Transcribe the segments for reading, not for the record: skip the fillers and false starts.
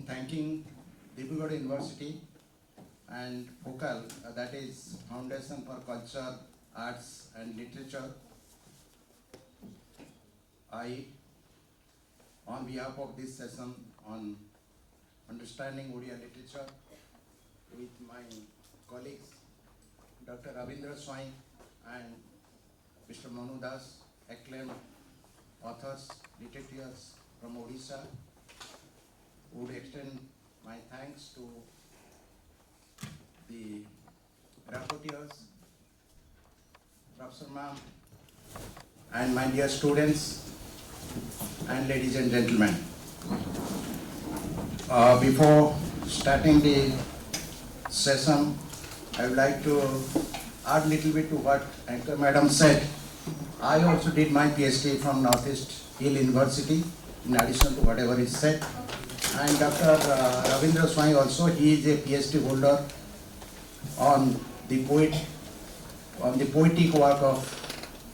thanking Dibrugarh University and FOCAL, that is Foundation for Culture, Arts and Literature. I, on behalf of this session on understanding Odia literature, with my colleagues, Dr. Ravindra Swain and Mr. Manu Das, acclaimed authors, literatures from Odisha, would extend my thanks to the rapporteurs, Professor Ma'am, and my dear students and ladies and gentlemen. Before starting the session, I would like to add a little bit to what Anchor Madam said. I also did my PhD from Northeast Hill University, in addition to whatever is said. And Dr. Ravindra Swami also, he is a PhD holder on the poetic work of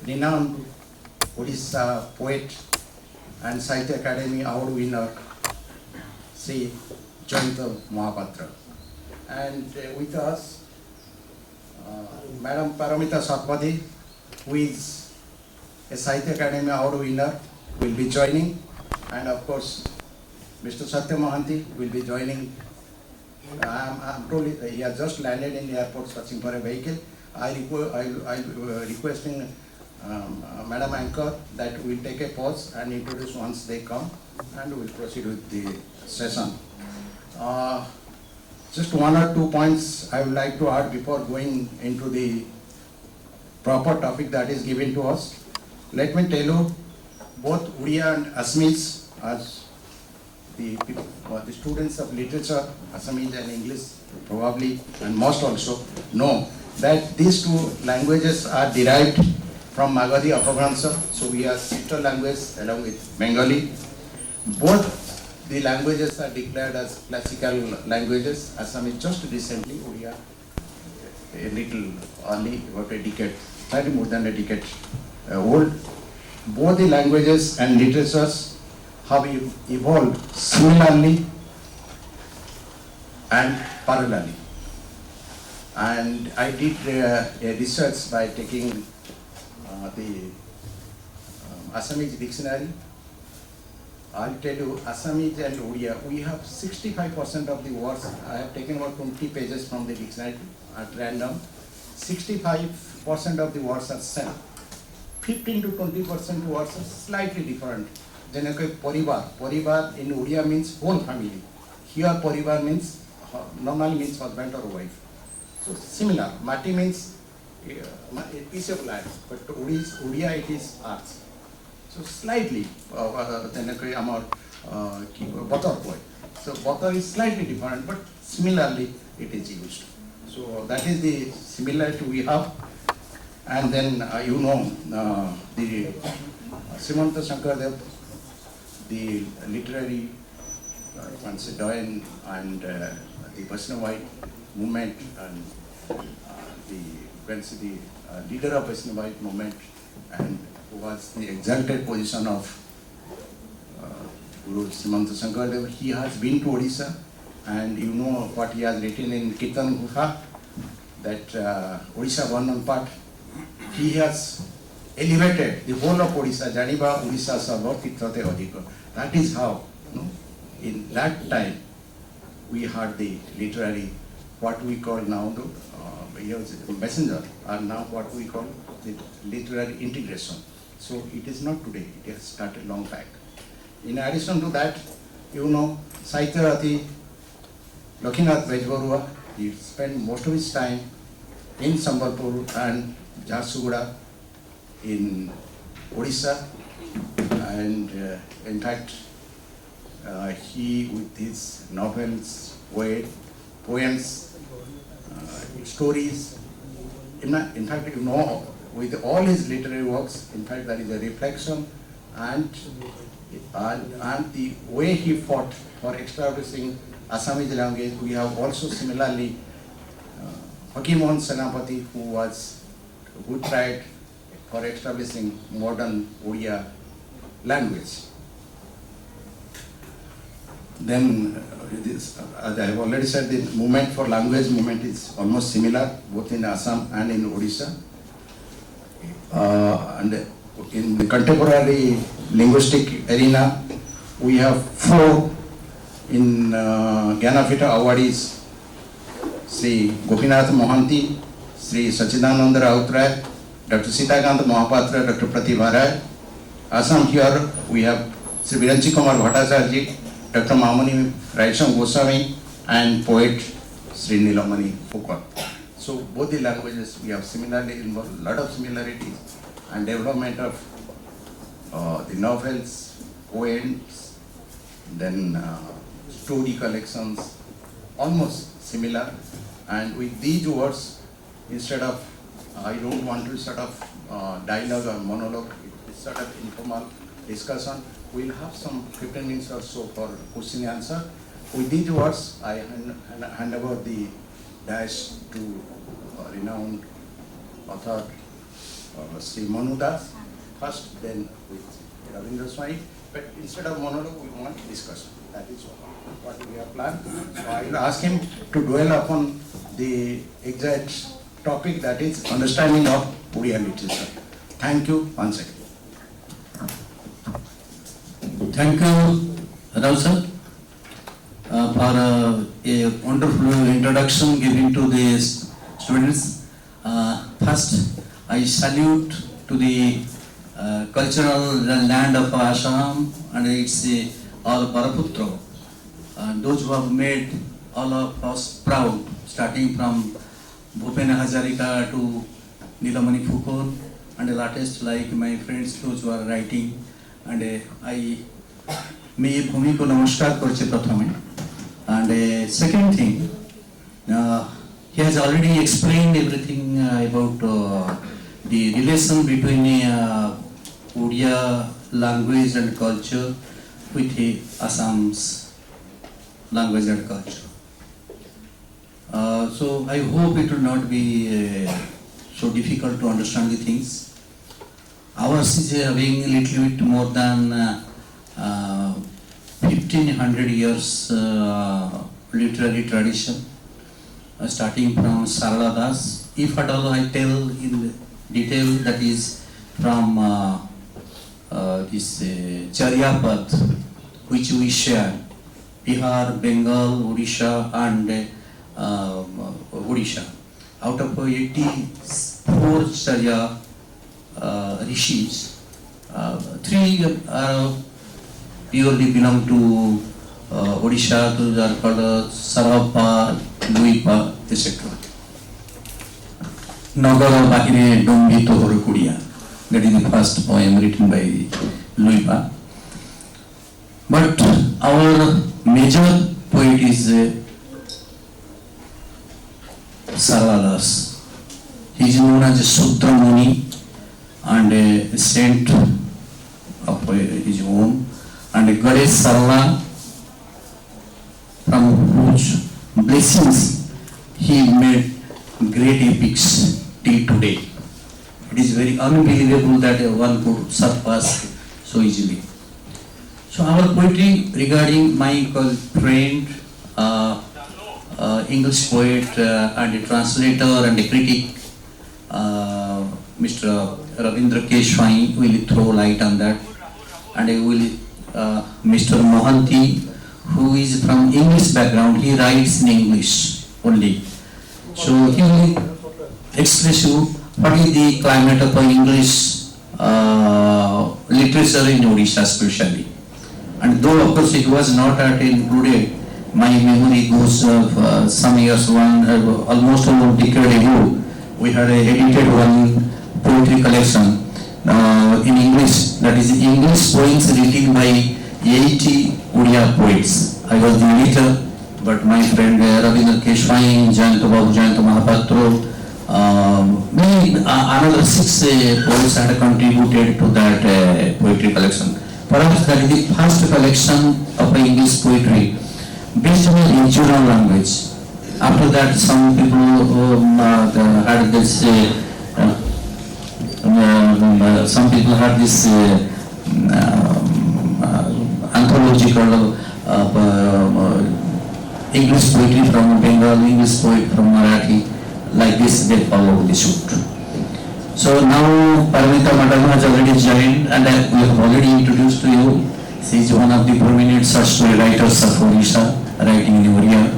renowned Odisha poet and Sahitya Academy Award winner, Sri Jayanta Mahapatra. And with us, Madam Paramita Satpathy, who is a Sahitya Academy Award winner, will be joining, and of course, Mr. Satya Mohanty will be joining. I'm told he has just landed in the airport searching for a vehicle. I'm requesting Madam Anchor that we'll take a pause and introduce once they come, and we'll proceed with the session. Just one or two points I would like to add before going into the proper topic that is given to us. Let me tell you, both Odia and Assamese, as the students of literature, Assamese and English probably, and most also know that these two languages are derived from Magadhi Apabhransa, so we are sister language along with Bengali. Both the languages are declared as classical languages. Assamese just recently, Odia a little early, about a decade, slightly more than a decade old. Both the languages and literatures have evolved similarly and parallelly. And I did a research by taking the Assamese dictionary. I'll tell you, Assamese and Odia, we have 65% of the words. I have taken about 20 pages from the dictionary at random. 65% of the words are same. 15 to 20% words are slightly different. Then Parivar in Odia means whole family. Here Parivar means, normally means husband or wife. So similar. Mati means a piece of land, but Odia it is earth. So slightly, Batar boy. So Batar is slightly different, but similarly it is used. So that is the similarity we have. And then the Simanta Shankardev, the literary doyen and the Vaishnavite movement, and the leader of Vaishnavite movement, and who was the exalted position of Guru Simanta Shankardev. He has been to Odisha, and you know what he has written in Kirtan Gupha, that Odisha Varnan part. He has elevated the whole of Odisha, Janiba Odisha Sarva Titrate Adhika. That is how, in that time, we had the literary, what we call now the messenger, are now what we call the literary integration. So it is not today, it has started long back. In addition to that, Sahitya Rati Lokinath Bejbarua, he spent most of his time in Sambalpur and Jharsuguda in Odisha, and in fact, he with his novels, poems, stories, in fact, with all his literary works, in fact, there is a reflection and the way he fought for establishing Assamese language. We have also similarly Fakimohan Senapati, who tried for establishing modern Odia language. Then, as I have already said, the movement for language movement is almost similar, both in Assam and in Odisha. And in the contemporary linguistic arena, we have 4 in Gyanapita awardees: Sri Gopinath Mohanty, Sri Sachidananda Rautray, Dr. Sitakant Mohapatra, Dr. Pratibha Rai. Assam here we have Sri Viranchi Kumar Bhattacharya, Dr. Mamani Raisham Goswami, and poet Sri Nilamani Phukar. So both the languages we have similarly involved, lot of similarities, and development of the novels, poems, then story collections, almost similar. And with these words, instead of, I don't want to sort of dialogue or monologue, it's sort of informal discussion. We'll have some 15 minutes or so for question and answer. With these words, I hand over the dash to renowned author Sri Manu Das first, then with Ravindra Swami. But instead of monologue, we want discussion. That is what we have planned. So I will ask him to dwell upon the exact topic, that is understanding of Odia literature. Thank you once again. Thank you, Rao sir, for a wonderful introduction given to the students. First, I salute to the cultural land of Assam and its all Baraputra, and those who have made all of us proud, starting from Bhupena Hazarika to Nilamani Phukar, and the latest like my friends, those who are writing. And I may Bhumi ko namaskar korche prathame. And second thing, he has already explained everything about the relation between Odia language and culture with Assam's language and culture. So I hope it will not be so difficult to understand the things. Ours is having a little bit more than 1500 years literary tradition, starting from Sarala Das. If at all I tell in detail, that is from this Charyapad, which we share, Bihar, Bengal, Odisha and Odisha. Out of 84 Charya rishis, 3 purely belong to Odisha, those are called Sarapa, Luipa, etc. Nagara Bahire Dombi Tohor Kudia, that is the first poem written by Luipa. But our major poet is Sarala Das. He is known as Sutra Muni and a saint of his home, and Ganesh Sarala, from whose blessings he made great epics till today. It is very unbelievable that one could surpass so easily. So our poetry regarding my friend, English poet and a translator and a critic, Mr. Ravindra K. Swami will throw light on that, and I will Mr. Mohanty, who is from English background, he writes in English only. So he will express you what is the climate of English literature in Odisha especially. And though of course it was not included, my memory goes some years, almost a decade ago, we had edited one poetry collection in English, that is English poems written by 80 Odia poets. I was the editor, but my friend Ravindra K. Swami, Jayanta Babu, Jayanta Mahapatra, another 6 poets had contributed to that poetry collection. Perhaps that is the first collection of English poetry based on the regional language. After that, some people had this. Some people had this anthological English poetry from Bengal, English poet from Marathi, like this they follow the suit. So now Paramita Madam has already joined and we have already introduced to you. She is one of the prominent short story writers of Odisha, writing in Oriya.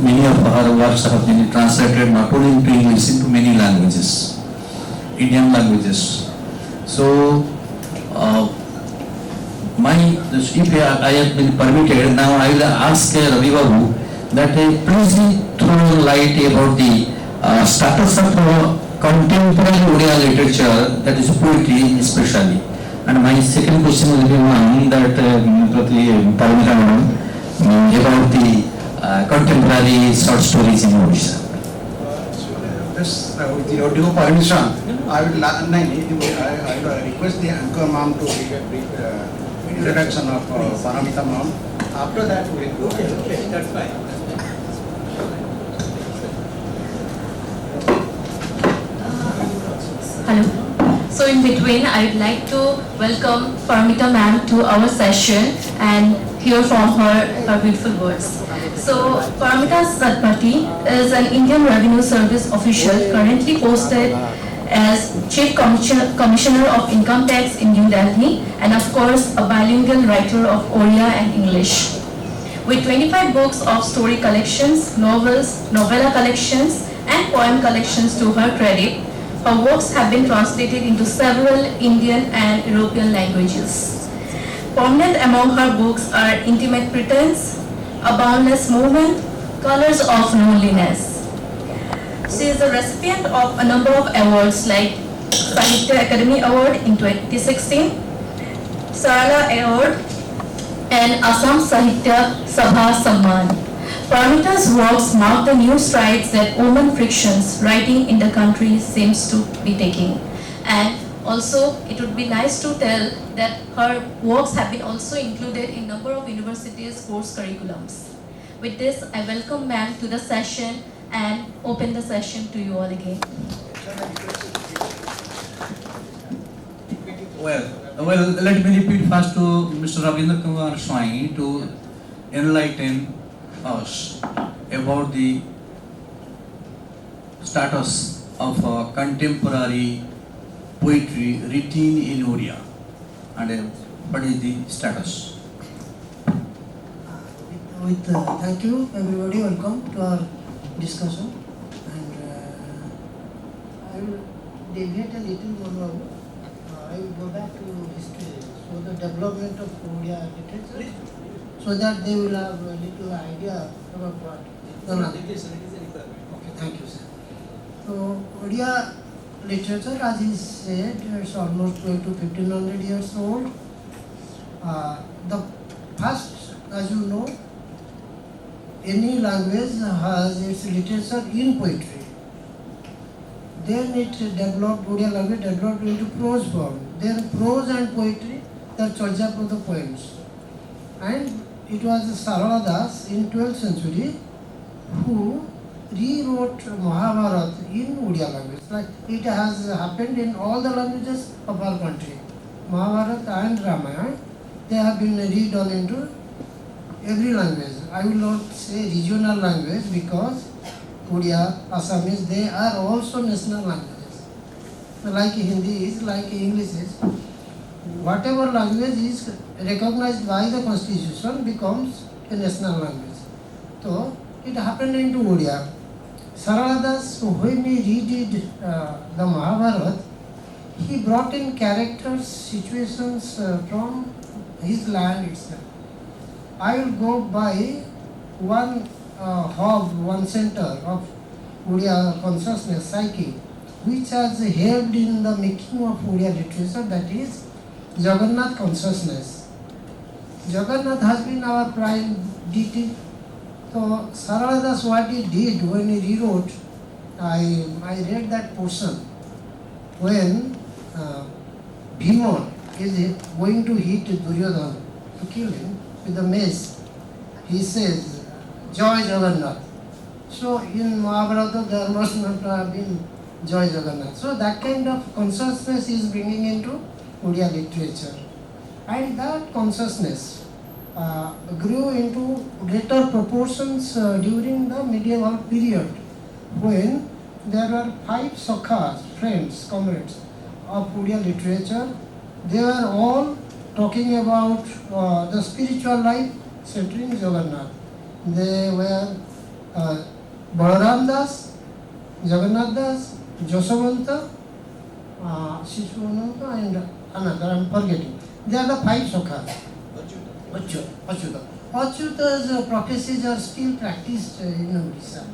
Many of her works have been translated not only into English, into many languages, Indian languages. So, if I have been permitted, now I will ask Ravi Babu that please throw light about the status of contemporary Odia literature, that is poetry especially. And my second question will be one that Paramita Madam about the contemporary short stories in Odisha. With your due permission, I would request the anchor ma'am to give a brief introduction of Paramita ma'am. After that, we will go. Okay, that's fine. Hello. So in between, I would like to welcome Paramita ma'am to our session and hear from her beautiful words. So Paramita Satpathy is an Indian Revenue Service official currently posted as Chief Commissioner of Income Tax in New Delhi and of course a bilingual writer of Oriya and English. With 25 books of story collections, novels, novella collections and poem collections to her credit, her works have been translated into several Indian and European languages. Prominent among her books are Intimate Pretense, A Boundless Movement, Colors of Loneliness. She is a recipient of a number of awards like Sahitya Academy Award in 2016, Sarala Award, and Assam Sahitya Sabha Samman. Paramita's works mark the new strides that women frictions writing in the country seems to be taking. And also, it would be nice to tell that her works have been also included in number of universities' course curriculums. With this, I welcome ma'am to the session and open the session to you all again. Well, let me repeat first to Mr. Ravindra Kumar Swami to enlighten us about the status of contemporary poetry written in Oriya and what is the status? Thank you everybody, welcome to our discussion, and I will deviate a little more. I will go back to history, so the development of Oriya literature, so that they will have a little idea about what. Okay, thank you, sir. So Oriya literature, as he said, it's almost going to 1500 years old. The first, as you know, any language has its literature in poetry. Then it developed, Oriya language developed into prose form. Then prose and poetry, the Charja for the poems. And it was Sarala Das in 12th century who rewrote Mahabharata in Oriya language. Like it has happened in all the languages of our country. Mahabharata and Ramayana, they have been redone into every language. I will not say regional language because Oriya, Assamese, they are also national languages. Like Hindi is, like English is. Whatever language is recognized by the constitution becomes a national language. So it happened into Oriya. Sarala Das, when he redid the Mahabharata, he brought in characters, situations from his land itself. I will go by one hub, one center of Oriya consciousness, psyche, which has helped in the making of Oriya literature, that is Jagannath consciousness. Jagannath has been our prime deity. So Sarala Das, what he did when he rewrote, I read that portion when Bhima is going to hit Duryodhana to kill him with the mace. He says, Joy Jagannath. So in Mahabharata there must not have been Joy Jagannath. So that kind of consciousness is bringing into Oriya literature. And that consciousness grew into greater proportions during the medieval period, when there were 5 sakhas, friends, comrades of Odia literature. They were all talking about the spiritual life centering Jagannath. They were Balaram Das, Jagannath Das, Josavanta, Shishuvananta, and another, I am forgetting. They are the 5 sakhas. Achyuta's prophecies are still practiced in Odisha.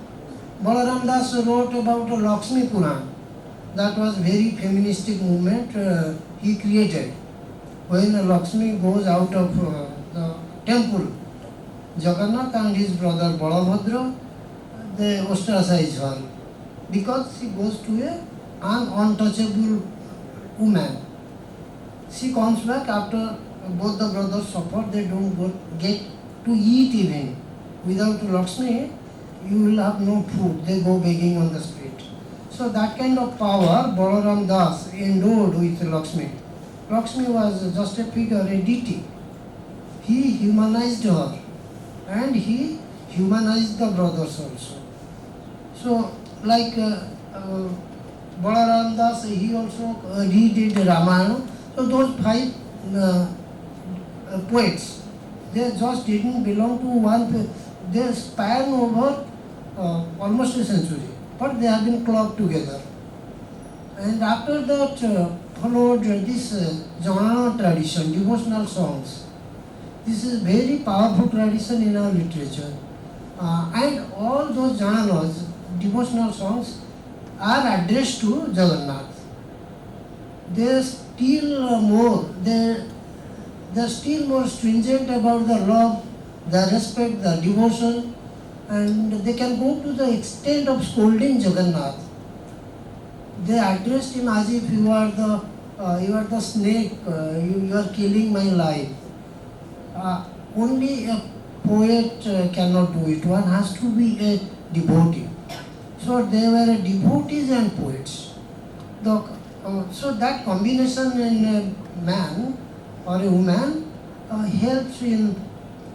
Balaram Das wrote about Lakshmi Puran. That was very feministic movement he created. When Lakshmi goes out of the temple, Jagannath and his brother Balabhadra, they ostracize her because she goes to an untouchable woman. She comes back after both the brothers suffer, they don't get to eat even. Without Lakshmi, you will have no food, they go begging on the street. So that kind of power Balaram Das endowed with Lakshmi. Lakshmi was just a figure, a deity. He humanized her and he humanized the brothers also. So like Balaram Das, he also redid Ramayana. So those 5 poets, they just didn't belong to one, they span over almost a century, but they have been clubbed together. And after that followed this Janana tradition, devotional songs. This is very powerful tradition in our literature. And all those jananas, devotional songs, are addressed to Jagannath. They're still more stringent about the love, the respect, the devotion, and they can go to the extent of scolding Jagannath. They addressed him as if you are the snake, you are killing my life. Only a poet cannot do it. One has to be a devotee. So they were devotees and poets. So that combination in a man or a woman helps in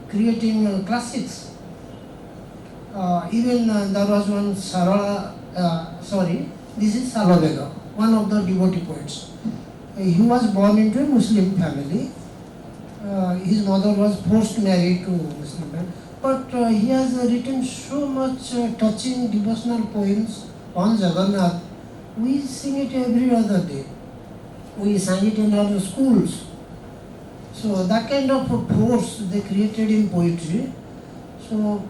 creating classics. Even there was one this is Salavega, one of the devotee poets. He was born into a Muslim family. His mother was forced married to Muslim man. But he has written so much touching devotional poems on Jagannath. We sing it every other day. We sang it in our schools. So that kind of force they created in poetry. So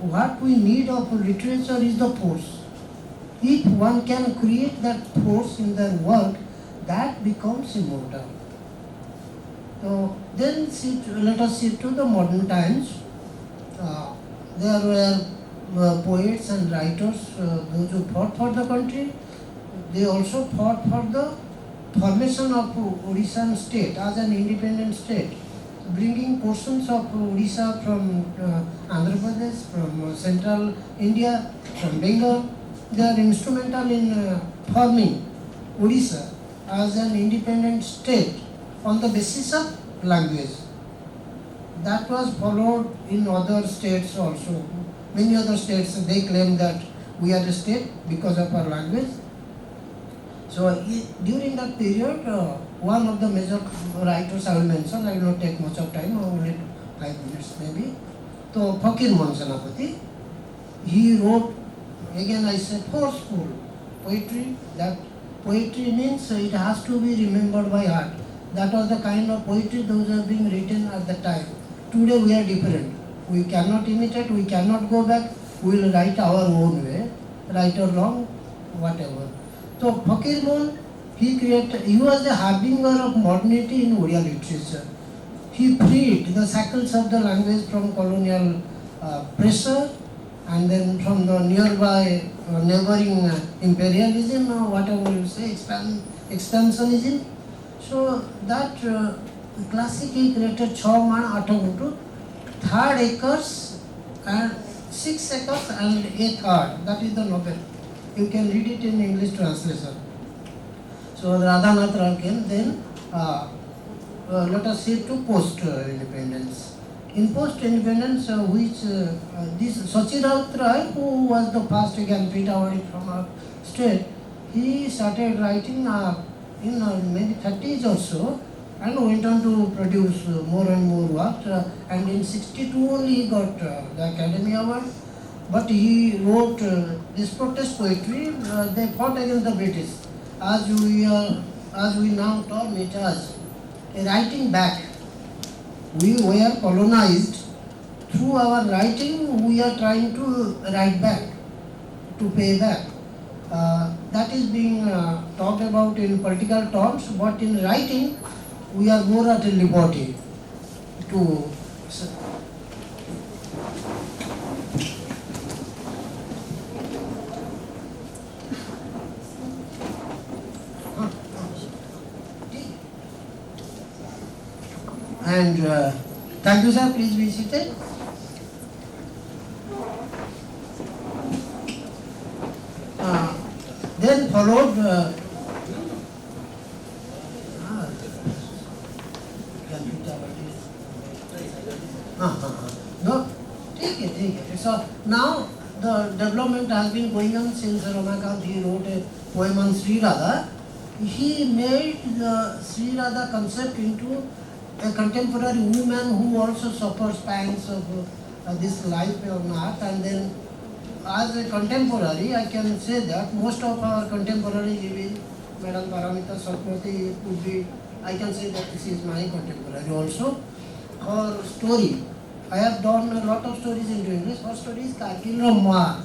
what we need of literature is the force. If one can create that force in their work, that becomes immortal. So then let us see to the modern times. There were poets and writers, those who fought for the country. They also fought for the formation of Odisha state as an independent state, bringing portions of Odisha from Andhra Pradesh, from central India, from Bengal. They are instrumental in forming Odisha as an independent state on the basis of language. That was followed in other states also. Many other states, they claim that we are a state because of our language. So during that period, one of the major writers I will mention, I will not take much of time, only 5 minutes maybe. So Fakir Mohan Senapati, he wrote, again I say, forceful poetry. That poetry means it has to be remembered by heart. That was the kind of poetry those are being written at the time. Today we are different. We cannot imitate, we cannot go back, we will write our own way, right or wrong, whatever. So Fakir Mohan, he was the harbinger of modernity in Odia literature. He freed the shackles of the language from colonial pressure, and then from the nearby neighboring imperialism or whatever you say, expansionism. So that classic he created 6 man 8 guntu, 3rd acres and 6 acres and a third. That is the novel. You can read it in English translation. So Radhanath Rai came, then let us say, to post-independence. In post-independence, this Sachi Raut Rai, who was the first Jnanpith awardee from our state, he started writing in maybe 30s or so, and went on to produce more and more work. And in 62 only he got the Academy Award. But he wrote this protest poetry. They fought against the British, as we now term it as a writing back. We were colonized. Through our writing, we are trying to write back, to pay back. That is being talked about in political terms, but in writing, we are more at a liberty to. And thank you, sir. Please be seated. Then followed no, take it. So now the development has been going on since Ramakant. He wrote a poem on Sri Radha. He made the Sri Radha concept into a contemporary woman who also suffers pangs of this life on earth. And then as a contemporary, I can say that most of our contemporaries, even Madam Paramita Satpathy could be, I can say that this is my contemporary also. Her story, I have done a lot of stories into English. Her story is Kargil Ma,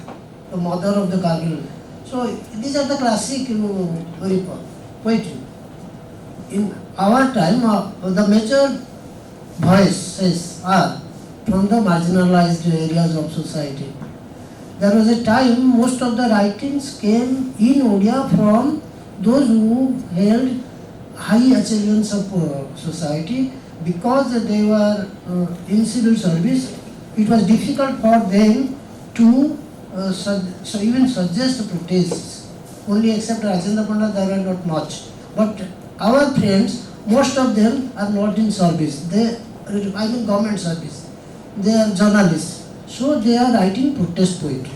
the mother of the Kargil. So these are the classic poetry. In our time, the major voices are from the marginalized areas of society. There was a time most of the writings came in Odia from those who held high echelons of society. Because they were in civil service, it was difficult for them to even suggest protests. Only except Rajendra Pandit, there were not much. But our friends, most of them are not in service. Government service. They are journalists. So they are writing protest poetry.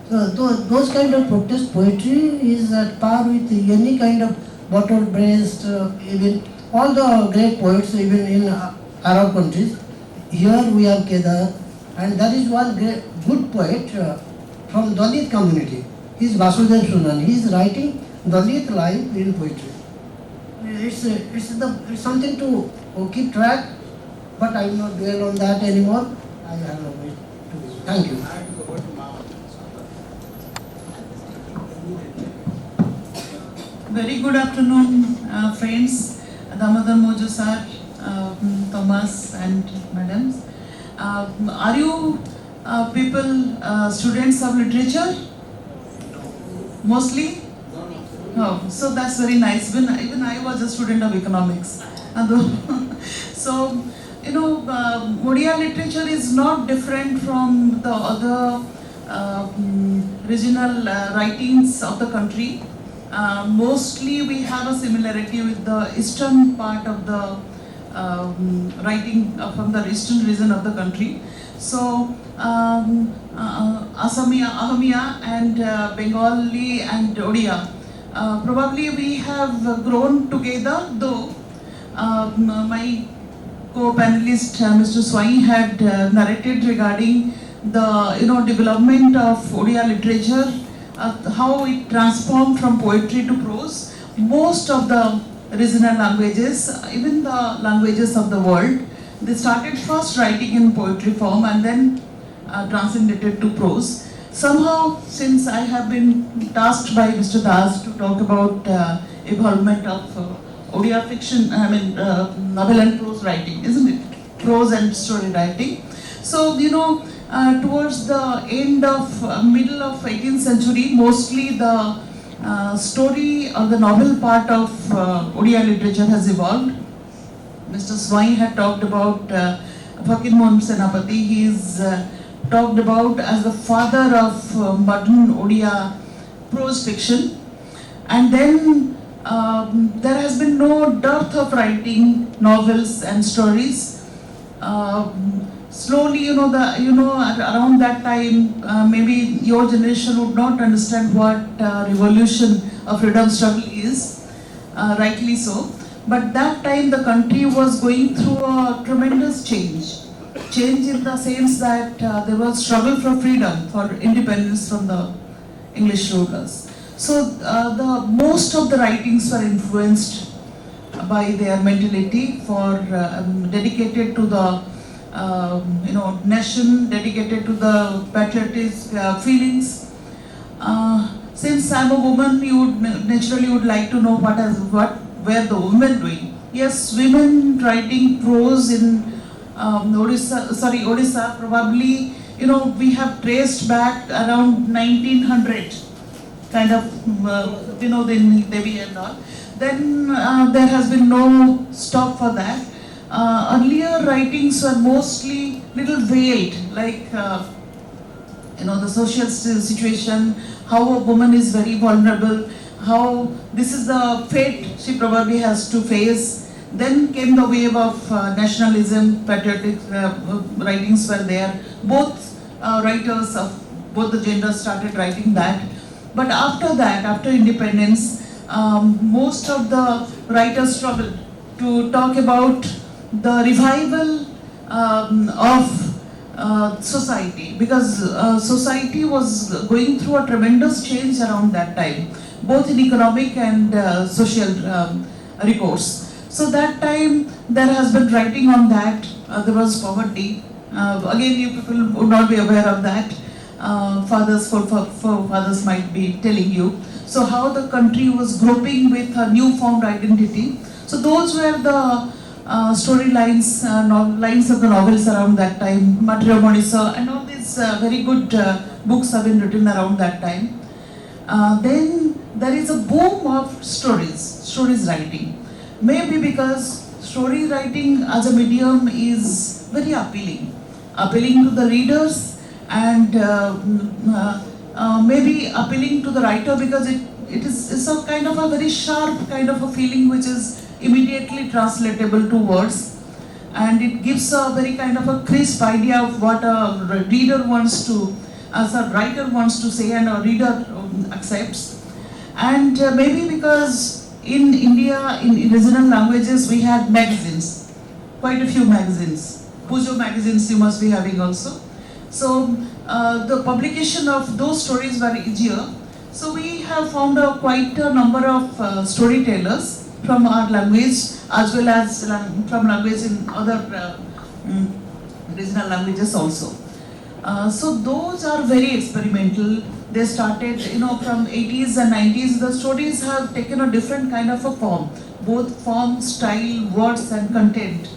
So those kind of protest poetry is at par with any kind of bottle-breast, even all the great poets, even in Arab countries. Here we have Kedar, and there is one great good poet from Dalit community. He is Vasudev Sunani. He is writing Dalit life in poetry. It's something to keep track, but I will not dwell on that anymore. I have no way to do. Thank you. Very good afternoon, friends. Damodar Mojo sir, Thomas and madams. Are you people students of literature? Mostly? Oh, so that's very nice. Even I was a student of economics. So, you know, Odia literature is not different from the other regional writings of the country. Mostly we have a similarity with the eastern part of the writing from the eastern region of the country. So Ahamiya and Bengali and Odia, probably we have grown together, though my co-panelist Mr. Swai had narrated regarding the development of Odia literature, how it transformed from poetry to prose. Most of the regional languages, even the languages of the world, they started first writing in poetry form and then transcended to prose. Somehow, since I have been tasked by Mr. Das to talk about evolvement of Odia fiction, novel and prose writing, isn't it? Prose and story writing. So, towards the end of middle of 18th century, mostly the story or the novel part of Odia literature has evolved. Mr. Swai had talked about Fakir Mohan Senapati. He is talked about as the father of modern Odia prose fiction. And then There has been no dearth of writing novels and stories. Slowly, around that time, maybe your generation would not understand what revolution or freedom struggle is, rightly so. But that time the country was going through a tremendous change. Change in the sense that there was struggle for freedom, for independence from the English rulers. So the most of the writings were influenced by their mentality, for dedicated to the nation, dedicated to the patriotic feelings. Since I'm a woman, you would naturally would like to know what were the women doing. Yes, women writing prose in Odisha, probably, we have traced back around 1900, kind of, Vinodini Devi and all. Then there has been no stop for that. Earlier writings were mostly little veiled, like, the social situation, how a woman is very vulnerable, how this is the fate she probably has to face. Then came the wave of nationalism, patriotic writings were there. Both writers of both the genders started writing that. But after that, after independence, most of the writers struggled to talk about the revival of society, because society was going through a tremendous change around that time, both in economic and social recourse. So that time there has been writing on that. There was poverty. Again, you people would not be aware of that. Forefathers might be telling you. So how the country was groping with a newfound identity. So those were the storylines, lines of the novels around that time. Matriya Monisa and all these very good books have been written around that time. Then there is a boom of stories writing. Maybe because story writing as a medium is very appealing to the readers, and maybe appealing to the writer because it's a kind of a very sharp kind of a feeling which is immediately translatable to words, and it gives a very kind of a crisp idea of what a reader wants to, as a writer wants to say, and a reader accepts. And maybe because in India, in regional languages, we had magazines, quite a few magazines. Pujo magazines you must be having also. So the publication of those stories were easier. So we have found quite a number of storytellers from our language, as well as from language in other regional languages also. So those are very experimental. They started, from 80s and 90s. The stories have taken a different kind of a form, both form, style, words and content.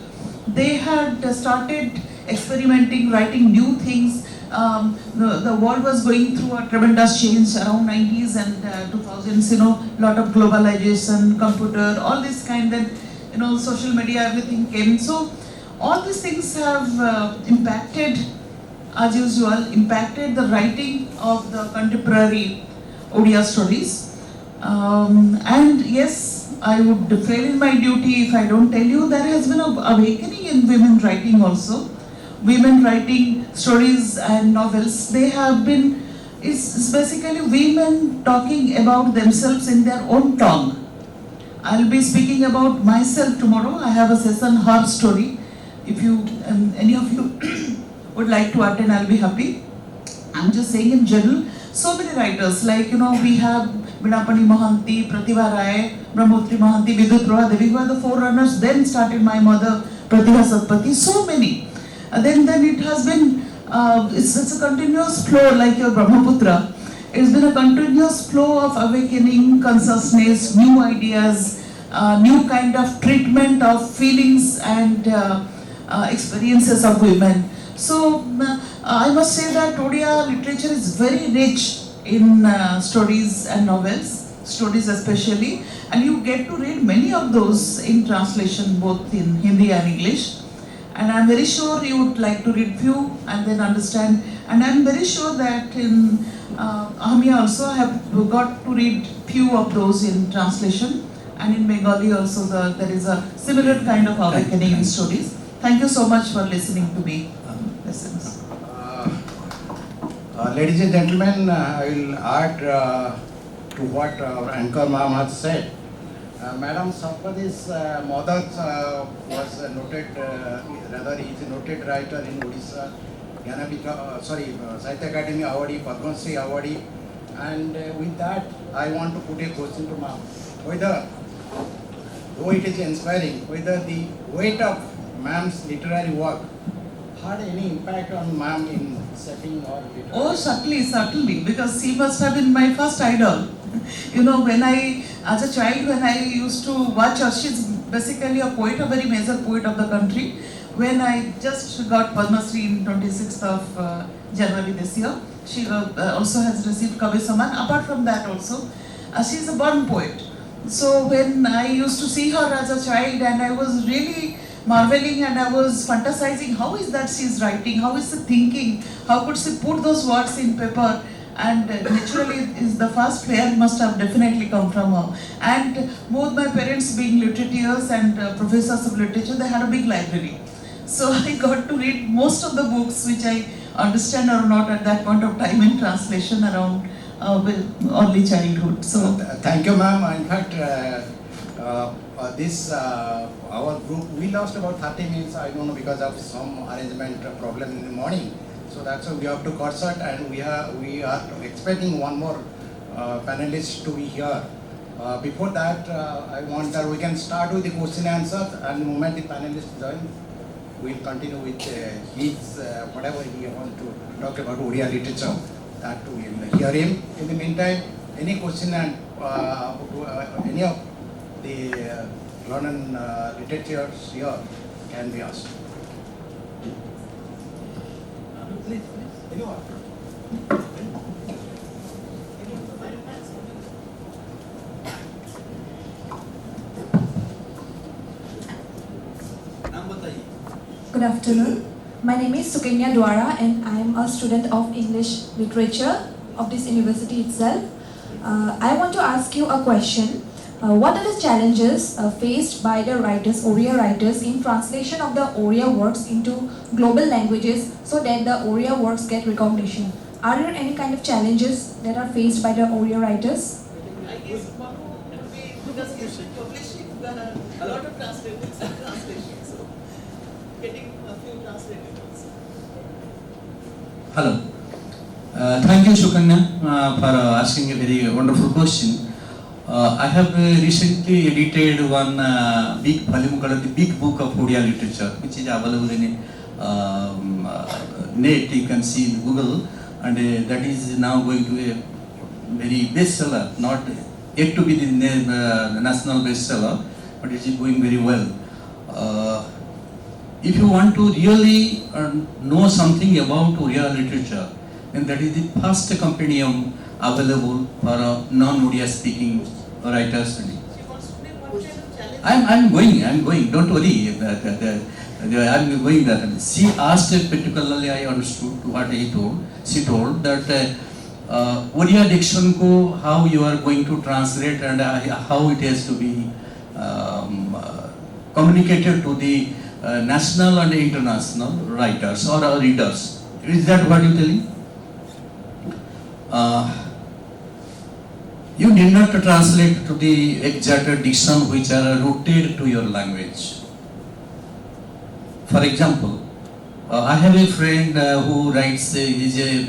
They had started experimenting, writing new things. The world was going through a tremendous change around 90s and 2000s, lot of globalization, computer, all this kind, and social media, everything came. So all these things have impacted, as usual, impacted the writing of the contemporary Odia stories. And yes, I would fail in my duty if I don't tell you there has been an awakening in women writing also. Women writing stories and novels, they have been, it's basically women talking about themselves in their own tongue. I'll be speaking about myself tomorrow. I have a session, her story. If you, any of you would like to attend, I'll be happy. I'm just saying in general, so many writers, like, we have Binapani Mohanty, Pratibha Rai, Brahmotri Mohanty, Vidut Roha Devi, who are the forerunners, then started my mother, Pratibha Satpathy, so many. Then it has been, it's a continuous flow, like your Brahmaputra. It's been a continuous flow of awakening, consciousness, new ideas, new kind of treatment of feelings and experiences of women. So I must say that Odia literature is very rich in stories and novels, stories especially, and you get to read many of those in translation, both in Hindi and English. And I'm very sure you would like to read few and then understand. And I'm very sure that in Ahmiya also I have got to read few of those in translation. and in Bengali also there is a similar kind of awakening in stories. Thank you so much for listening to me. Lessons. Ladies and gentlemen, I will add to what Anchor Ma'am has said. Madam Sampadi's mother was a noted, rather he is a noted writer in Odisha, Jnanapitha, Sahitya Academy Awardee, Padma Shri Awardee, and with that I want to put a question to Ma'am. Whether, though it is inspiring, whether the weight of Ma'am's literary work had any impact on Ma'am in setting or literary? Oh, certainly, because she must have been my first idol. You know, when as a child, when I used to watch her, she's basically a poet, a very major poet of the country. When I just got Padma Shri in 26th of January this year, she also has received Kavi Samman. Apart from that also, she is a born poet. So when I used to see her as a child, and I was really marveling and I was fantasizing, how is that she is writing, how is she thinking, how could she put those words in paper, and naturally is the first flair must have definitely come from her. And both my parents being literateurs and professors of literature, they had a big library. So I got to read most of the books which I understand or not at that point of time in translation around early childhood. So thank you, ma'am. In fact, our group, we lost about 30 minutes, I don't know, because of some arrangement problem in the morning. So that's why we have to cut short, and we are expecting one more panelist to be here. Before that, I want that we can start with the question and answer, and the moment the panelist join, we'll continue with his whatever he wants to talk about Odia literature. That we will hear him. In the meantime, any question and any of the London literatures here can be asked. Please. Anyone? Good afternoon. My name is Sukanya Dwara and I am a student of English literature of this university itself. I want to ask you a question. What are the challenges faced by the writers, Oriya writers, in translation of the Oriya works into global languages so that the Oriya works get recognition? Are there any kind of challenges that are faced by the Oriya writers? I guess would be because you should publishing a lot of translations, so getting a few translators also. Hello. Thank you, Sukanya, for asking a very wonderful question. I have recently edited one big volume called the Big Book of Odia Literature, which is available in net. You can see in Google, and that is now going to be a very bestseller. Not yet to be the national bestseller, but it is going very well. If you want to really know something about Odia literature, then that is the first compendium available for non-Odia speaking writers. I'm going, don't worry. I'm going there. She asked particularly, I understood what he told. She told that Odia diction ko how you are going to translate and how it has to be communicated to the national and international writers or readers. Is that what you're telling? You did not translate to the exact diction which are rooted to your language. For example, I have a friend who writes, he is a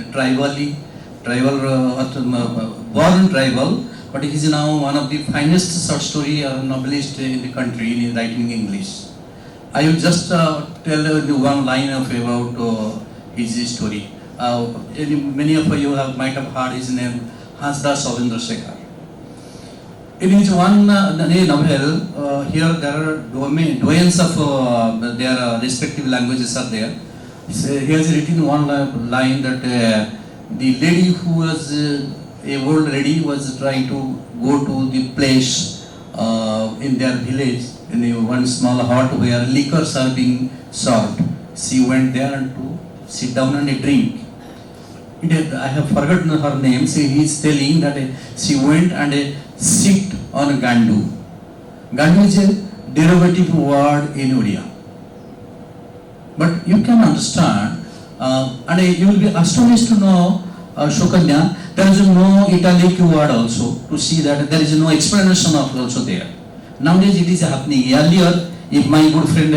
born tribal, but he is now one of the finest short story novelist in the country in writing English. I will just tell you one line of about his story. Many of you might have heard his name, Hansdas Savindra Shekhar. In his one novel, here there are domains of their respective languages are there. So he has written one line that the lady who was a old lady was trying to go to the place in their village, in one small hut where liquors are being served. She went there and to sit down and drink. I have forgotten her name. He is telling that she went and sit on a gandu. Gandu is a derivative word in Odia. But you can understand, and you will be astonished to know, Shukanya, there is no italic word also, to see that there is no explanation of also there. Nowadays it is happening. Earlier, if my good friend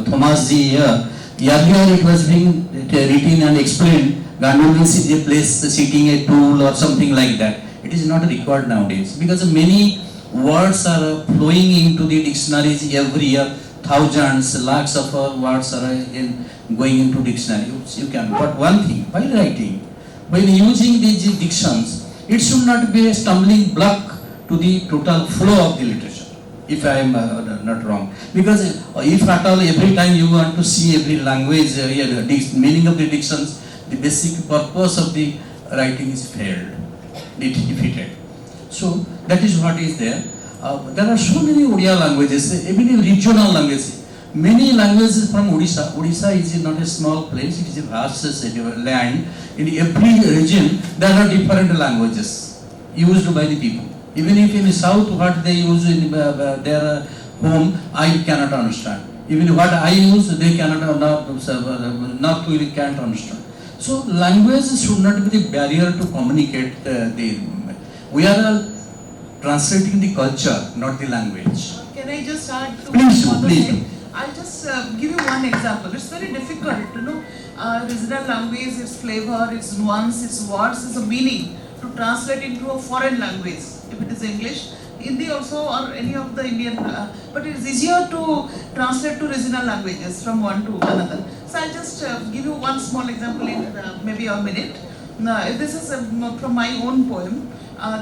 Thomas G here, earlier it was being written and explained, Gandu means a place sitting a tool or something like that. It is not required nowadays because many words are flowing into the dictionaries every year. Thousands, lakhs of words are going into dictionary. You can. But one thing, while writing, when using these dictions, it should not be a stumbling block to the total flow of the literature. If I am not wrong, because if at all every time you want to see every language, meaning of the dictions, the basic purpose of the writing is failed, defeated. So that is what is there. There are so many Odia languages, even regional languages. Many languages from Odisha. Odisha is not a small place; it is a vast land. In every region, there are different languages used by the people. Even if in the south, what they use in their home, I cannot understand. Even what I use, they cannot. Not really can't understand. So language should not be the barrier to communicate. We are translating the culture, not the language. Can I just add to Please do, what please you do. said? I'll just give you one example. It's very difficult, regional language, its flavor, its nuance, its words, its meaning to translate into a foreign language. If it is English, Hindi also, or any of the Indian, but it is easier to translate to regional languages from one to another. So I'll just give you one small example in maybe a minute. If this is from my own poem.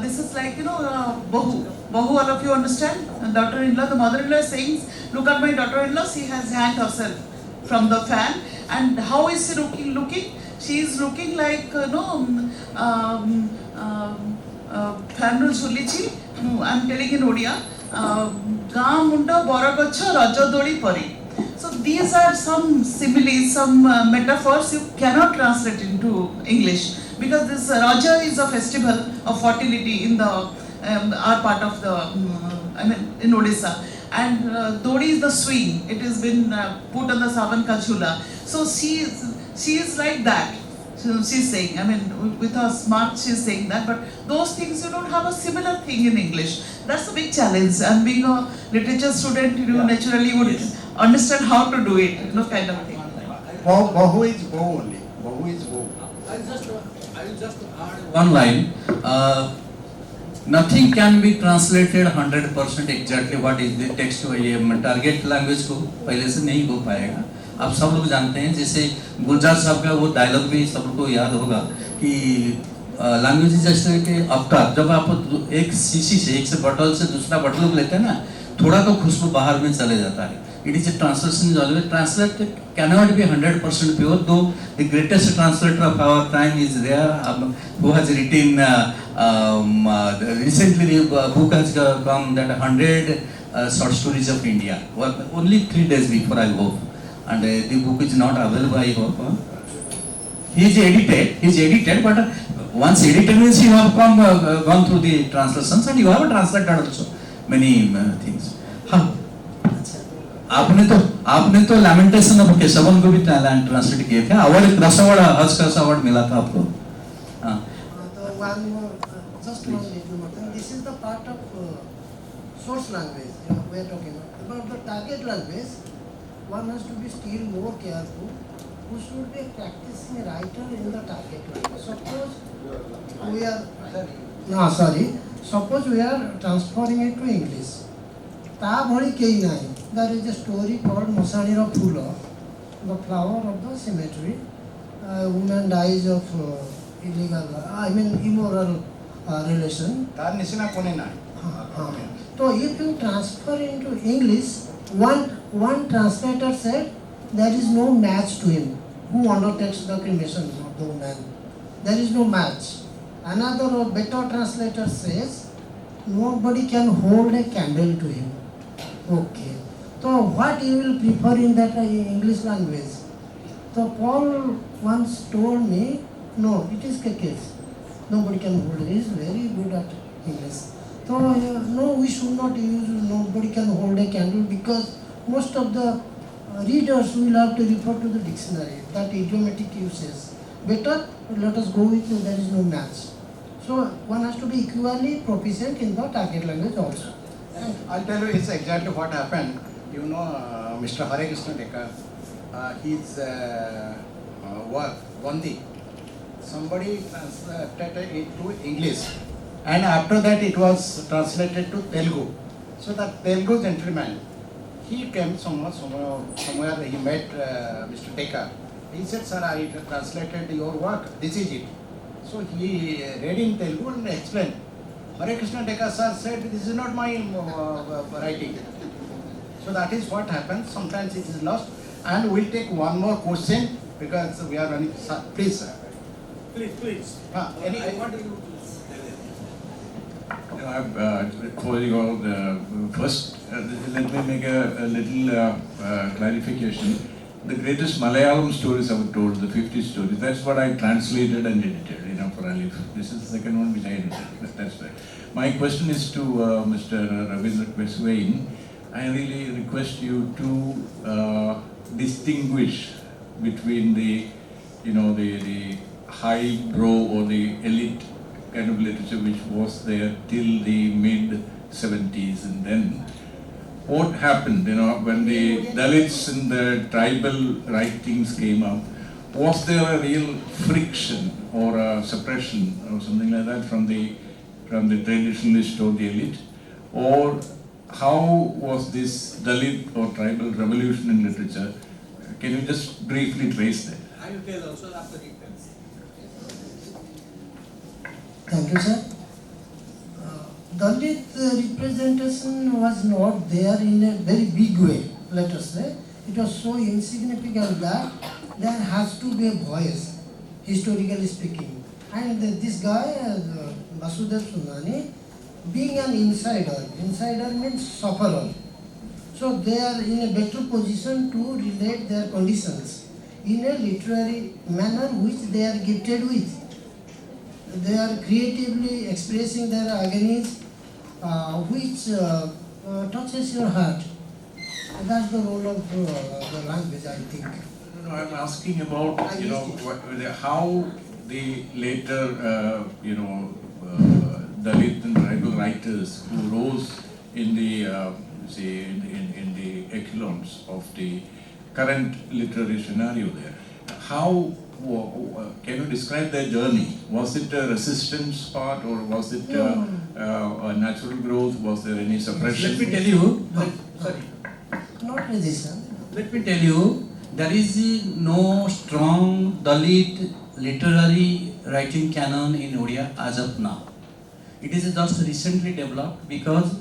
This is like, Bahu. Bahu, all of you understand? Daughter-in-law, the mother-in-law is saying, look at my daughter-in-law, she has hanged herself from the fan. And how is she looking? She is looking like, Fanul Sulichi, I'm telling in Odia, Ga Munda Boragacha Rajadodi Pari. So these are some similes, some metaphors you cannot translate into English. Because this Raja is a festival of fertility in the our part of the, in Odisha. And Dodi is the swing. It has been put on the Savan Kachula. So she is like that. So she's saying, with her smart, she's saying that. But those things, you don't have a similar thing in English. That's a big challenge. And being a literature student, you naturally would understand how to do it, kind of thing. Bahu is Bahu only. Bahu is Bahu. I will just add one line. Nothing can be translated 100% exactly what is the text. Target language को पहले से नहीं हो पाएगा. आप सब लोग जानते हैं, जैसे गुलजार साहब का वो डायलॉग भी सब लोग को याद होगा कि लैंग्वेज जैसे कि अवतार, जब आप एक शीशी से, एक से बॉटल से दूसरा बॉटल लेते हैं ना, थोड़ा तो खुशबू बाहर में चले जाता है. It is a translation is always translated cannot be 100% pure, though the greatest translator of our time is there, who has written recently the book has come that 100 short stories of India. Well, only 3 days before I hope, and the book is not available. I hope he is edited, but once edited means you have gone through the translations and you have translated also many things. आपने तो लैमेंटेशन of Keshavan को भी translate किए थे. Award रस award मिला था आपको. One more, just one little more thing. This is the part of source language we are talking about. The target language, one has to be still more careful. Who should be a practicing writer in the target language? Suppose we are transferring it to English. There is a story called Mosanira Phula, the flower of the cemetery. A woman dies of immoral relation. So if you transfer into English, one translator said there is no match to him who undertakes the cremation of the woman. There is no match. Another better translator says nobody can hold a candle to him. Okay. So what you will prefer in that English language? So Paul once told me, no, it is case. Nobody can hold it. He is very good at English. So no, we should not use, nobody can hold a candle, because most of the readers will have to refer to the dictionary, that idiomatic uses. Better let us go with there is no match. So one has to be equally proficient in the target language also. I'll tell you, it's exactly what happened. Mr. Hare Krishna Dekar, his work, Gandhi, somebody translated it to English, and after that it was translated to Telugu. So the Telugu gentleman, he came somewhere he met Mr. Dekar. He said, "Sir, I translated your work, this is it." So he read in Telugu and explained. Hare Krishna Dekar sir said, "This is not my writing." So that is what happens. Sometimes it is lost. And we'll take one more question because we are running. Sir, please, sir. Please. What do you For your first, let me make a little clarification. The greatest Malayalam stories I was told, the 50 stories, that's what I translated and edited, for Alif. This is the second one which I edited. That's right. My question is to Mr. Ravindra Keswain. I really request you to distinguish between the high bro or the elite kind of literature which was there till the mid 70s, and then what happened, when the Dalits and the tribal writings came up. Was there a real friction or a suppression or something like that from the traditionalist or the elite? Or how was this Dalit or tribal revolution in literature? Can you just briefly trace that? I will tell also after it. Thank you, sir. Dalit representation was not there in a very big way, let us say. It was so insignificant that there has to be a voice, historically speaking. And this guy, Vasudev Sundani, being an insider means sufferer. So they are in a better position to relate their conditions in a literary manner which they are gifted with. They are creatively expressing their agonies, which touches your heart. And that's the role of the language, I think. No, I'm asking about, how the later, Dalit and tribal writers who rose in the, in the echelons of the current literary scenario there. How can you describe their journey? Was it a resistance part, or was it a natural growth? Was there any suppression? Let me tell you, Not resistance. Let me tell you, there is no strong Dalit literary writing canon in Odia as of now. It is just recently developed because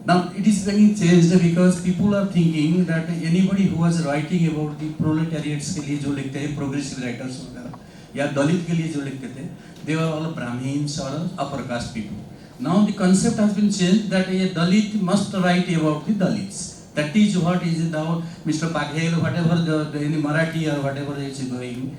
now it is getting changed because people are thinking that anybody who was writing about the proletariats के लिए जो लिखते हैं progressive writers वगैरह या दलित के लिए जो लिखते थे, they were all Brahmins or upper caste people. Now the concept has been changed that a Dalit must write about the Dalits. That is what is now Mr. Paghel, whatever in Marathi or whatever is going.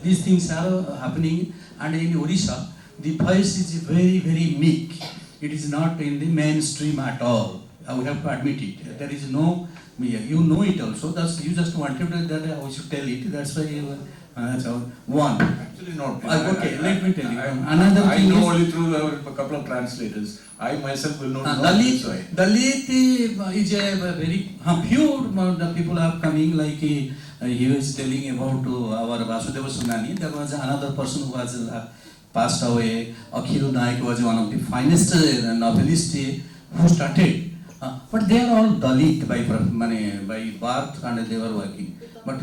These things are happening, and in Odisha the voice is very, very meek. It is not in the mainstream at all. We have to admit it. There is no, you know it also. That's you just wanted that I should tell it. That's why that's one. Actually not. Okay, let me tell you. Another I thing know is, only through a couple of translators. I myself will not know this way. Dalit is a very few the people are coming, like he was telling about our Vasudeva Sundani. There was another person who was passed away. Akhil Naik was one of the finest novelists who started. But they are all Dalit by birth, and they were working. But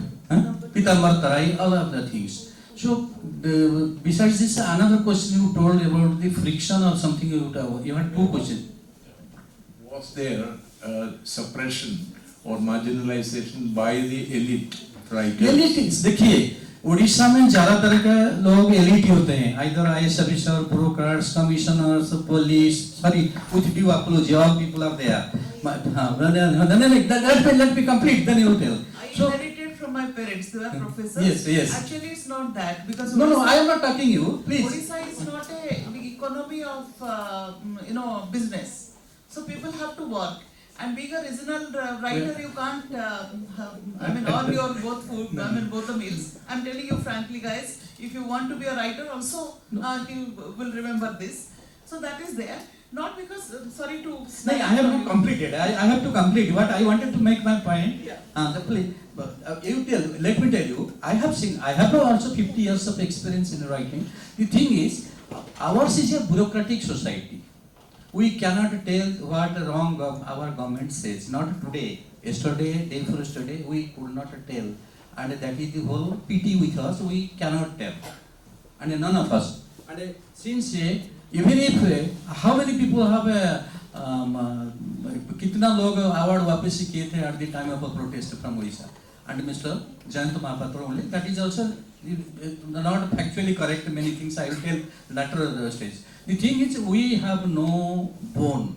Pitambar Tarai, all of the things. So besides this, another question you told about the friction or something. You had two questions. Was there suppression or marginalization by the elite writers? Elite, देखिए उड़ीसा में ज़्यादातर के लोग elite होते हैं, either IAS officer, bureaucrats, commissioners, police, sorry, with due apology, all people are there. Let me complete, then you will tell. I inherited from my parents, they were professors. Yes. Actually, it's not that because No, I am not talking you, please. Odisha is not a economy of business. So people have to work. And being a regional writer, you can't, earn your both food, both the meals. I'm telling you frankly, guys, if you want to be a writer also, you will remember this. So that is there. Not because, sorry to... No, I have not completed. I have to complete. What I wanted to make my point. Yeah. Let me tell you, I have also 50 years of experience in writing. The thing is, ours is a bureaucratic society. We cannot tell what wrong our government says. Not today. Yesterday, day before yesterday, we could not tell. And that is the whole pity with us. We cannot tell. And none of us. And since even if how many people have कितना लोग award वापस किए थे at the time of a protest from Odisha, and Mr. Jayant Mahapatra only, that is also not factually correct. Many things I will tell later stage. The thing is, we have no bone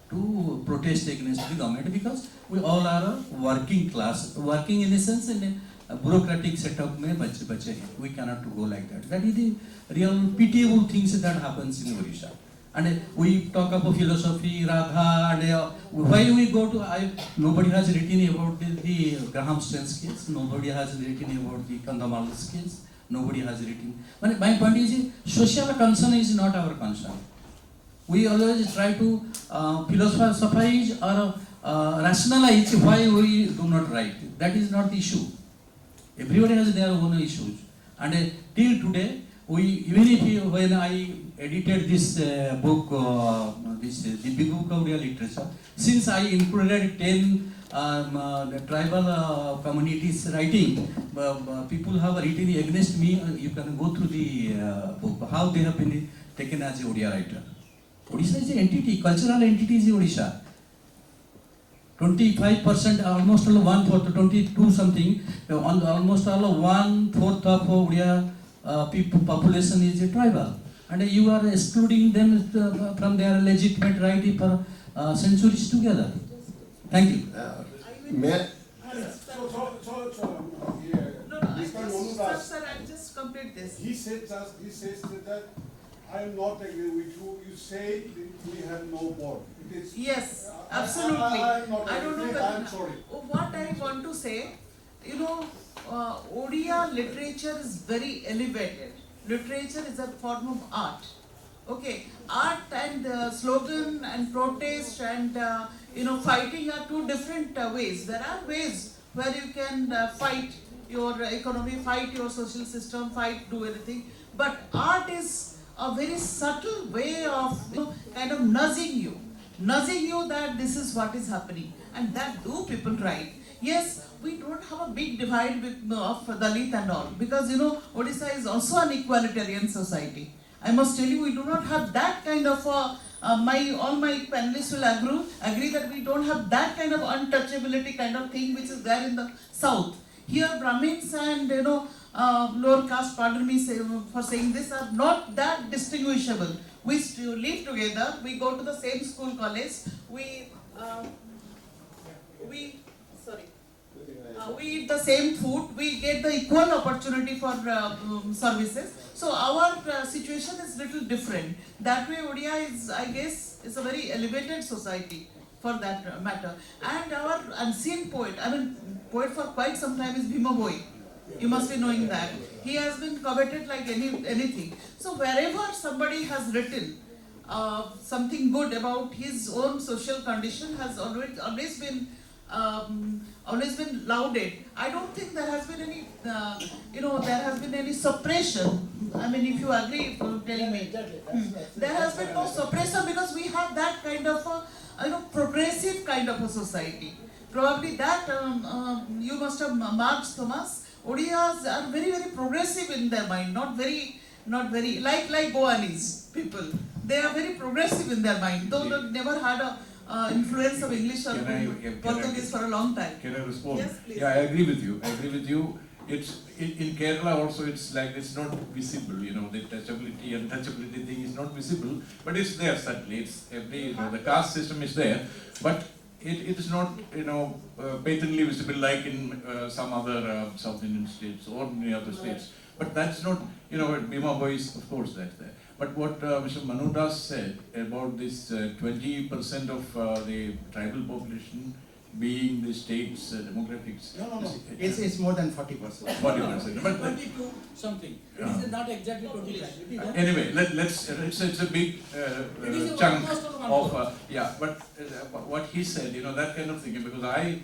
to protest against the government because we all are a working class, working in a sense in a bureaucratic setup में बच्चे हैं. We cannot go like that. That is the real pitiable things that happens in Odisha. And we talk about philosophy, Radha, and why we go to, nobody has written about the Graham Stein's case, nobody has written about the Kandamal's case, nobody has written. My point is, social concern is not our concern. We always try to philosophize or rationalize why we do not write. That is not the issue. Everybody has their own issues. And till today, when I edited this book, the big book of real literature, since I included 10 the tribal communities writing, people have written against me. You can go through the book, how they have been taken as a Odia writer. Odisha is an entity, cultural entity is Odisha. 25%, almost all 1/4, 22 something, almost all 1/4 of Odia people population is a tribal, and you are excluding them from their legitimate right for centuries together. Thank you. Sir, I'll just complete this. He says that I am not agree with you. You say that we have no board. It is, Yes, absolutely. I am not I don't know agree. whether, I am sorry. what I want to say, Odia literature is very elevated. Literature is a form of art. Okay, art and slogan and protest and fighting are two different ways. There are ways where you can fight your economy, fight your social system, do anything. But art is a very subtle way of kind of nudging you that this is what is happening, and that do people write. Yes, we don't have a big divide of Dalit and all, because Odisha is also an equalitarian society. I must tell you, we do not have that kind of all my panelists will agree that we don't have that kind of untouchability kind of thing which is there in the south. Here Brahmins and lower caste, pardon me for saying this, are not that distinguishable. We live together, we go to the same school, college, we eat the same food, we get the equal opportunity for services. So our situation is little different. That way Odia is, I guess, is a very elevated society for that matter. And our unseen poet, poet for quite some time is Bhima Bhoi. You must be knowing that. He has been coveted like anything. So wherever somebody has written something good about his own social condition has always been lauded. I don't think there has been any, there has been any suppression. If you agree, telling me. There has been no suppression because we have that kind of a, progressive kind of a society. Probably that you must have marked, Thomas. Odias are very, very progressive in their mind, not very like Goanese people. They are very progressive in their mind, though they never had a influence of English or Portuguese for a long time. Can I respond? Yes, please. Yeah, I agree with you. It's in Kerala also. It's like it's not visible. The touchability and touchability thing is not visible, but it's there certainly. It's the caste system is there, but it is not patently visible like in some other South Indian states or many other states. But that's not Bhima Bhoi is, of course, that's there. But what Mr. Manu Das said about this 20% of the tribal population being the state's demographics. No. It's more than 40%. 40%. But 22 something. It Yeah. is not exactly 20 lakh. It is anyway, it's a big It is chunk almost one of crore. yeah. But what he said, that kind of thing, because I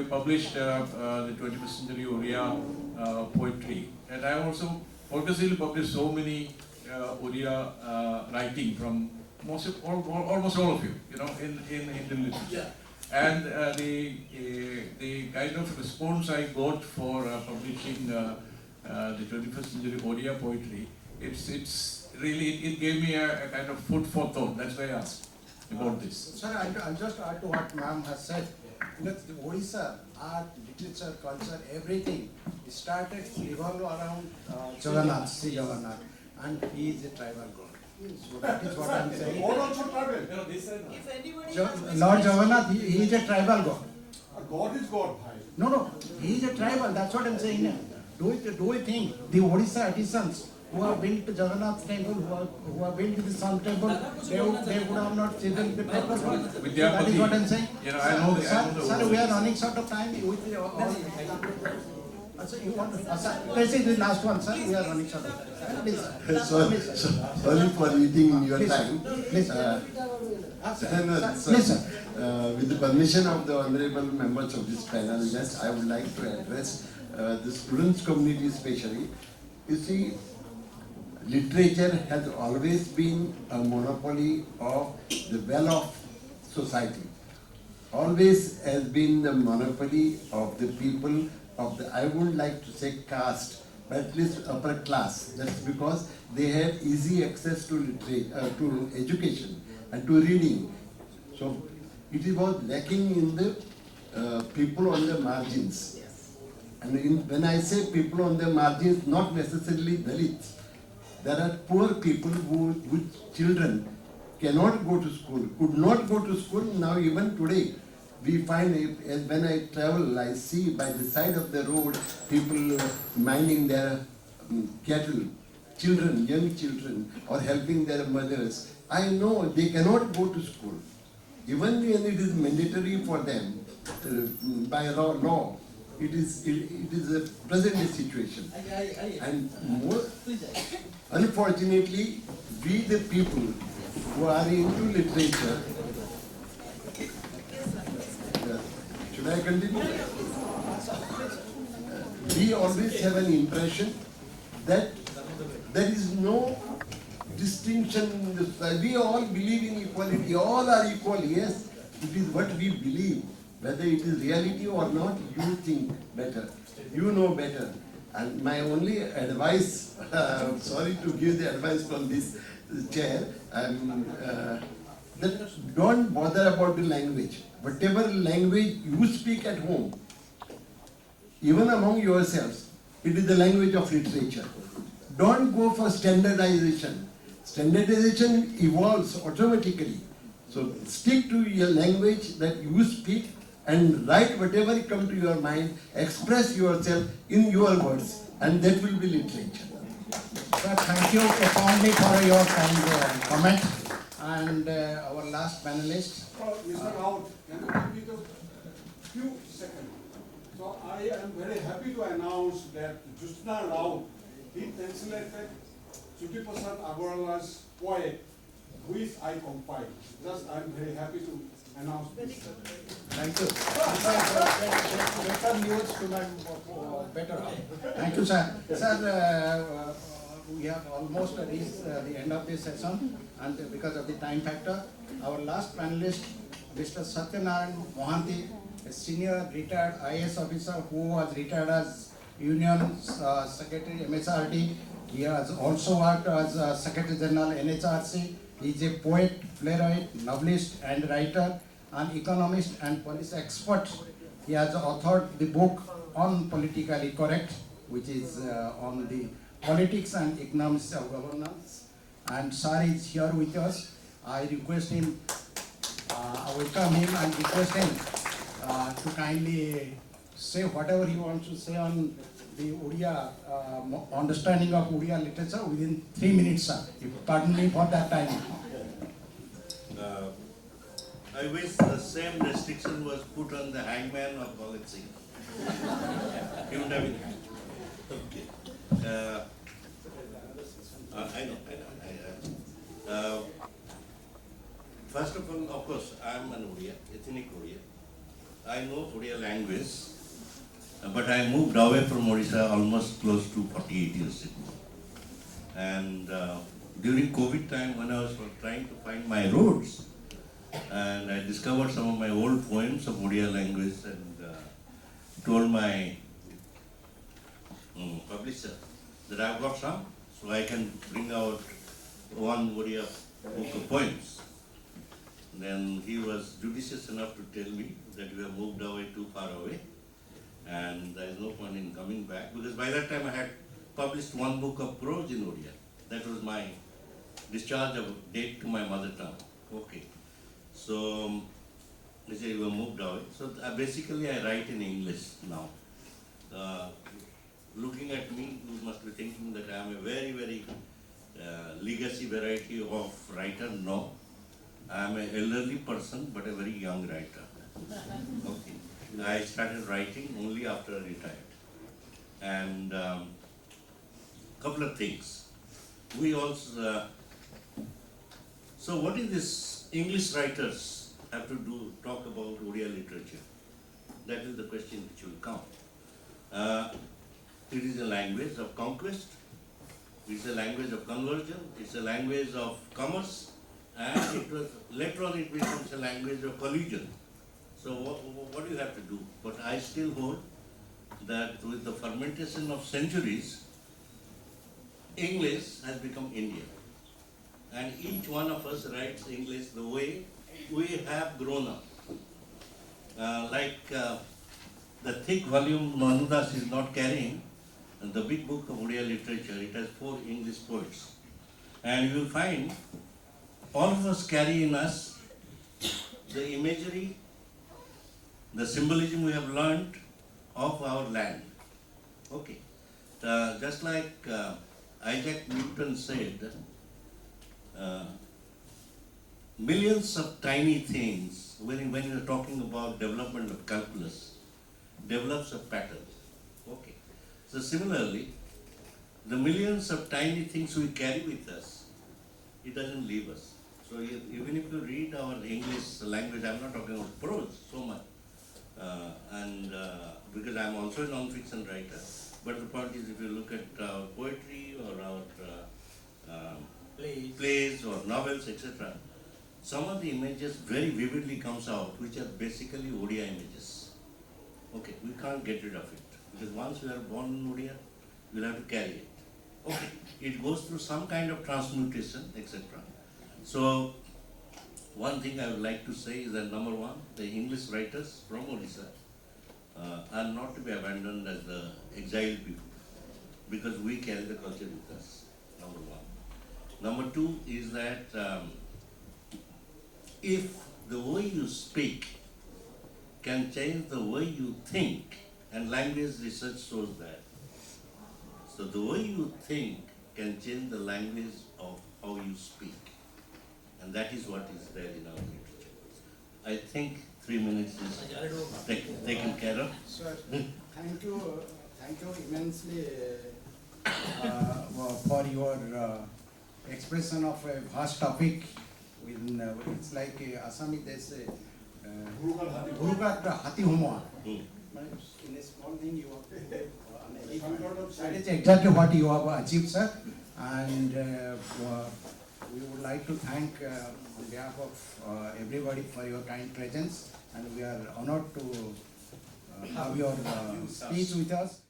published the 21st century Oriya poetry, and I also purposely published so many Oriya writing from almost all of you, in Indian literature. Yeah. And the kind of response I got for publishing the 21st century Oriya poetry, it's really, it gave me a kind of food for thought. That's why I asked about this. Sir, I'll just add to what ma'am has said. The Odisha, art, literature, culture, everything started revolve around Jagannath, Sri Jagannath, and he is a tribal god. So that is what I'm saying. God also travel. If anybody Lord Jagannath, he is a tribal god. God is God, bhai. No, he is a tribal. That's what I'm saying. Do you think the Odisha artisans who have built Jagannath temple, who have built the Sun temple, they would have not chiseled the proper god? That is what I'm saying. I know the Sir, we are running short of time. With all sir, you want sir, let's say the last one, sir. We are running short of time. Please. Sorry for eating your time. Please. Please, sir. With the permission of the honorable members of this panel, just I would like to address the students' community especially. You see, literature has always been a monopoly of the well-off society. Always has been the monopoly of the people of the, I wouldn't like to say caste, but at least upper class. That's because they had easy access to literature, to education and to reading. So it was lacking in the people on the margins. And when I say people on the margins, not necessarily Dalits. There are poor people whose children cannot go to school, could not go to school. Now even today, we find, when I travel, I see by the side of the road, people minding their cattle, children, young children, or helping their mothers. I know they cannot go to school. Even when it is mandatory for them by law, it is a present situation. And more, unfortunately, we the people who are into literature, should I continue? We always have an impression that there is no distinction in the society. We all believe in equality. All are equal. Yes, it is what we believe. Whether it is reality or not, you think better. You know better. And my only advice, sorry to give the advice from this chair, that don't bother about the language. Whatever language you speak at home, even among yourselves, it is the language of literature. Don't go for standardization. Standardization evolves automatically. So stick to your language that you speak and write whatever comes to your mind, express yourself in your words, and that will be literature. Sir, thank you profoundly for your kind comment. And our last panelist. Mr. Raut, can you give me a few seconds? So I am very happy to announce that Jyotsna Raut, he translated Jyoti Prasad Agarwal's poet, which I compiled. Just I am very happy to announce this. Thank you. Better news to my better. Thank you, sir. Sir, we have almost reached the end of this session, and because of the time factor, our last panelist, Mr. Satyanarayan Mohanty, a senior retired IAS officer who was retired as Union Secretary MSRD. He has also worked as Secretary General NHRC. He is a poet, playwright, novelist, and writer, an economist and policy expert. He has authored the book on Politically Correct, which is on the politics and economics of governance. And sir is here with us. I request him, welcome him and request him to kindly say whatever he wants to say on the Odia understanding of Odia literature within 3 minutes, sir. You pardon me for that time. I wish the same restriction was put on the hangman of Bhagat Singh. He would have been hanged. Okay. I know. First of all, of course, I am an Odia, ethnic Odia. I know Odia language, but I moved away from Odisha almost close to 48 years ago. And during COVID time, when I was trying to find my roots, and I discovered some of my old poems of Odia language and told my publisher that I've got some, so I can bring out one Odia book of poems. Then he was judicious enough to tell me that we have moved away too far away and there is no point in coming back, because by that time I had published one book of prose in Odia. That was my discharge of date to my mother tongue. Okay. So they say you have moved away. So basically I write in English now. Looking at me, you must be thinking that I am a very, very legacy variety of writer. No. I am an elderly person, but a very young writer. Okay. I started writing only after I retired. And couple of things. We also, so what is this English writers have to do, talk about Odia literature? That is the question which will come. It is a language of conquest, it's a language of conversion, it's a language of commerce, and it was, later on it becomes a language of collusion. So what do you have to do? But I still hold that with the fermentation of centuries, English has become Indian. And each one of us writes English the way we have grown up. The thick volume Manudas is not carrying, the big book of Odia literature, it has 4 English poets. And you will find all of us carry in us the imagery, the symbolism we have learned of our land. Okay. Just like Isaac Newton said, millions of tiny things, when you are talking about development of calculus, develops a pattern. Okay. So similarly, the millions of tiny things we carry with us, it doesn't leave us. So even if you read our English language, I'm not talking about prose so much, because I'm also a non-fiction writer, but the point is if you look at our poetry or our plays or novels, etc., some of the images very vividly comes out, which are basically Odia images. Okay, we can't get rid of it, because once we are born in Odia, we'll have to carry it. Okay, it goes through some kind of transmutation, etc. So, one thing I would like to say is that number one, the English writers from Odisha are not to be abandoned as the exiled people, because we carry the culture with us, number one. Number two is that if the way you speak can change the way you think, and language research shows that. So the way you think can change the language of how you speak. And that is what is there in our literature. I think 3 minutes is taken care of. Sir, thank you immensely for your expression of a vast topic. It's like Assami, they say, Gurugat Hati Humwa. In a small thing you have to that is exactly what you have achieved, sir. And we would like to thank on behalf of everybody for your kind presence, and we are honored to have your speech with us.